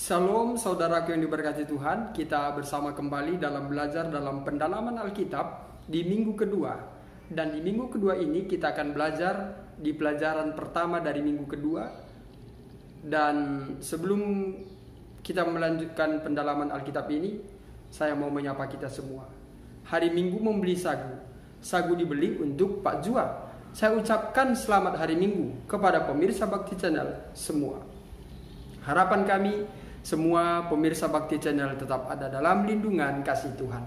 Shalom saudaraku yang diberkati Tuhan. Kita bersama kembali dalam belajar dalam pendalaman Alkitab di minggu kedua. Dan di minggu kedua ini kita akan belajar di pelajaran pertama dari minggu kedua. Dan sebelum kita melanjutkan pendalaman Alkitab ini, saya mau menyapa kita semua. Hari Minggu membeli sagu. Sagu dibeli untuk Pak Jua. Saya ucapkan selamat hari Minggu kepada pemirsa Bakti Channel semua. Harapan kami semua pemirsa Bakti Channel tetap ada dalam lindungan kasih Tuhan.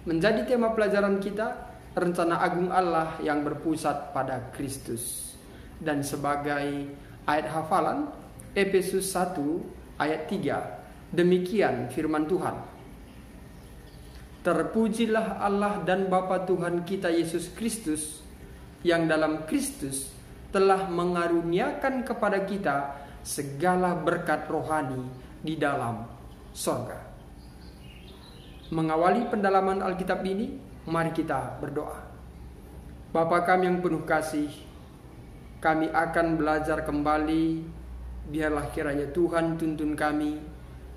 Menjadi tema pelajaran kita, rencana agung Allah yang berpusat pada Kristus. Dan sebagai ayat hafalan, Efesus 1 ayat 3, demikian firman Tuhan. Terpujilah Allah dan Bapa Tuhan kita Yesus Kristus, yang dalam Kristus telah mengaruniakan kepada kita segala berkat rohani di dalam sorga. Mengawali pendalaman Alkitab ini, mari kita berdoa. Bapa kami yang penuh kasih, kami akan belajar kembali. Biarlah kiranya Tuhan tuntun kami,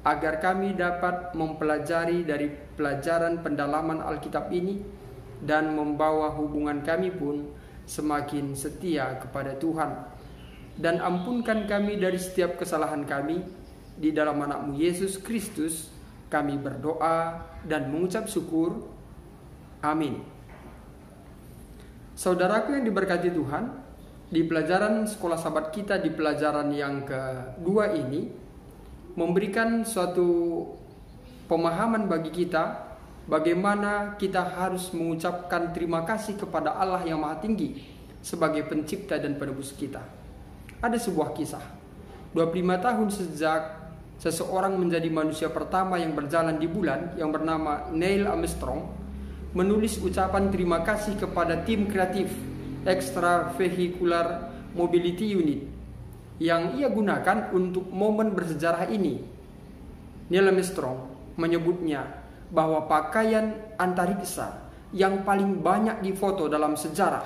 agar kami dapat mempelajari dari pelajaran pendalaman Alkitab ini, dan membawa hubungan kami pun semakin setia kepada Tuhan. Dan ampunkan kami dari setiap kesalahan kami. Di dalam anak-Mu Yesus Kristus kami berdoa dan mengucap syukur. Amin. Saudaraku yang diberkati Tuhan, di pelajaran sekolah sahabat kita di pelajaran yang kedua ini memberikan suatu pemahaman bagi kita bagaimana kita harus mengucapkan terima kasih kepada Allah yang Maha Tinggi sebagai pencipta dan penebus kita. Ada sebuah kisah 25 tahun sejak seseorang menjadi manusia pertama yang berjalan di bulan yang bernama Neil Armstrong menulis ucapan terima kasih kepada tim kreatif Extravehicular Mobility Unit yang ia gunakan untuk momen bersejarah ini. Neil Armstrong menyebutnya bahwa pakaian antariksa yang paling banyak difoto dalam sejarah.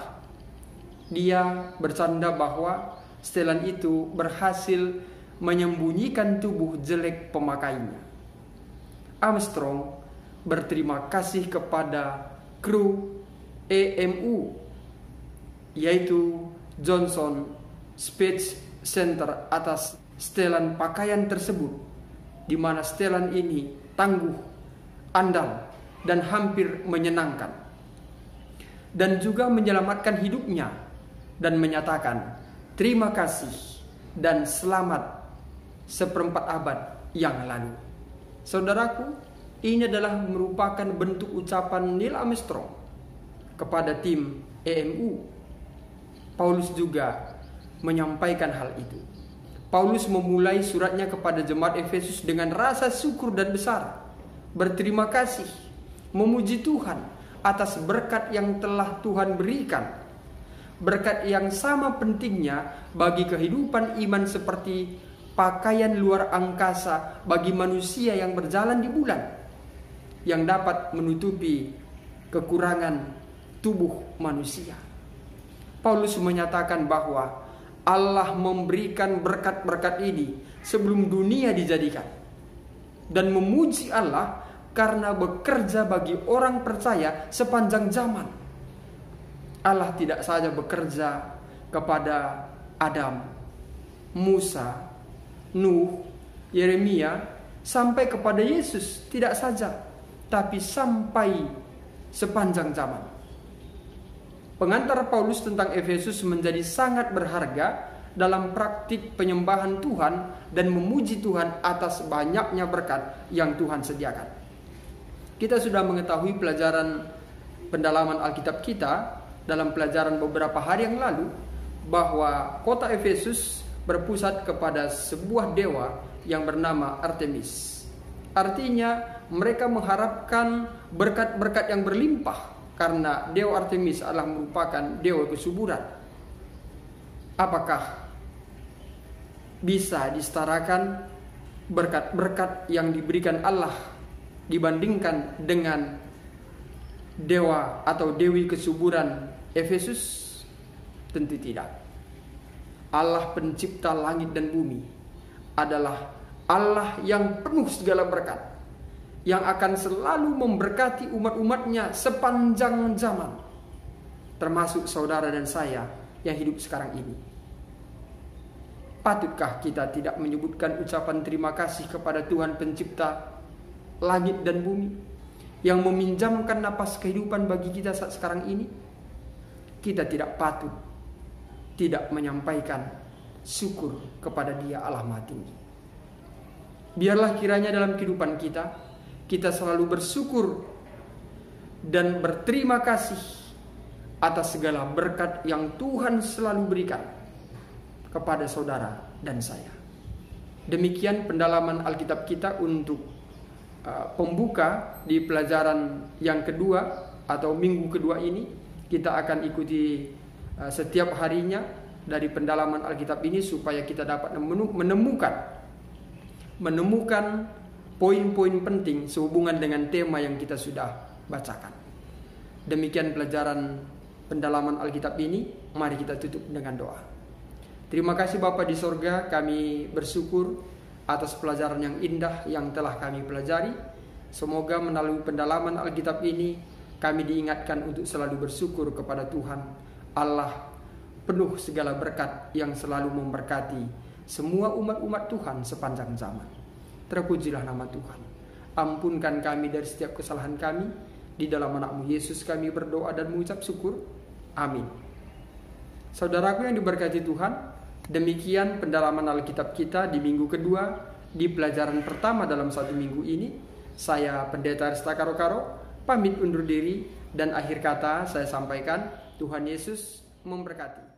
Dia bercanda bahwa setelan itu berhasil menyembunyikan tubuh jelek pemakainya. Armstrong berterima kasih kepada kru EMU, yaitu Johnson Space Center, atas setelan pakaian tersebut, di mana setelan ini tangguh, andal, dan hampir menyenangkan, dan juga menyelamatkan hidupnya, dan menyatakan terima kasih dan selamat seperempat abad yang lalu. Saudaraku, ini adalah merupakan bentuk ucapan Neil Armstrong kepada tim EMU. Paulus juga menyampaikan hal itu. Paulus memulai suratnya kepada jemaat Efesus dengan rasa syukur dan besar, berterima kasih, memuji Tuhan atas berkat yang telah Tuhan berikan. Berkat yang sama pentingnya bagi kehidupan iman seperti pakaian luar angkasa bagi manusia yang berjalan di bulan, yang dapat menutupi kekurangan tubuh manusia. Paulus menyatakan bahwa Allah memberikan berkat-berkat ini sebelum dunia dijadikan, dan memuji Allah karena bekerja bagi orang percaya sepanjang zaman. Allah tidak saja bekerja kepada Adam, Musa, Nuh, Yeremia, sampai kepada Yesus, tidak saja, tapi sampai sepanjang zaman. Pengantar Paulus tentang Efesus menjadi sangat berharga dalam praktik penyembahan Tuhan dan memuji Tuhan atas banyaknya berkat yang Tuhan sediakan. Kita sudah mengetahui pelajaran pendalaman Alkitab kita dalam pelajaran beberapa hari yang lalu bahwa kota Efesus berpusat kepada sebuah dewa yang bernama Artemis. Artinya mereka mengharapkan berkat-berkat yang berlimpah karena dewa Artemis adalah merupakan dewa kesuburan. Apakah bisa disetarakan berkat-berkat yang diberikan Allah dibandingkan dengan dewa atau dewi kesuburan Efesus? Tentu tidak. Allah pencipta langit dan bumi adalah Allah yang penuh segala berkat, yang akan selalu memberkati umat-umatnya sepanjang zaman, termasuk saudara dan saya yang hidup sekarang ini. Patutkah kita tidak menyebutkan ucapan terima kasih kepada Tuhan pencipta langit dan bumi, yang meminjamkan napas kehidupan bagi kita saat sekarang ini? Kita tidak patut tidak menyampaikan syukur kepada Dia Allah Maha Tinggi. Biarlah kiranya dalam kehidupan kita selalu bersyukur dan berterima kasih atas segala berkat yang Tuhan selalu berikan kepada saudara dan saya. Demikian pendalaman Alkitab kita untuk pembuka di pelajaran yang kedua atau minggu kedua ini. Kita akan ikuti setiap harinya dari pendalaman Alkitab ini supaya kita dapat menemukan poin-poin penting sehubungan dengan tema yang kita sudah bacakan. Demikian pelajaran pendalaman Alkitab ini. Mari kita tutup dengan doa. Terima kasih Bapa di sorga, kami bersyukur atas pelajaran yang indah yang telah kami pelajari. Semoga melalui pendalaman Alkitab ini kami diingatkan untuk selalu bersyukur kepada Tuhan Allah penuh segala berkat yang selalu memberkati semua umat-umat Tuhan sepanjang zaman. Terpujilah nama Tuhan. Ampunkan kami dari setiap kesalahan kami. Di dalam nama-Mu Yesus kami berdoa dan mengucap syukur. Amin. Saudaraku yang diberkati Tuhan, demikian pendalaman Alkitab kita di minggu kedua, di pelajaran pertama dalam satu minggu ini. Saya Pendeta Arista Karo-Karo pamit undur diri, dan akhir kata saya sampaikan, Tuhan Yesus memberkati.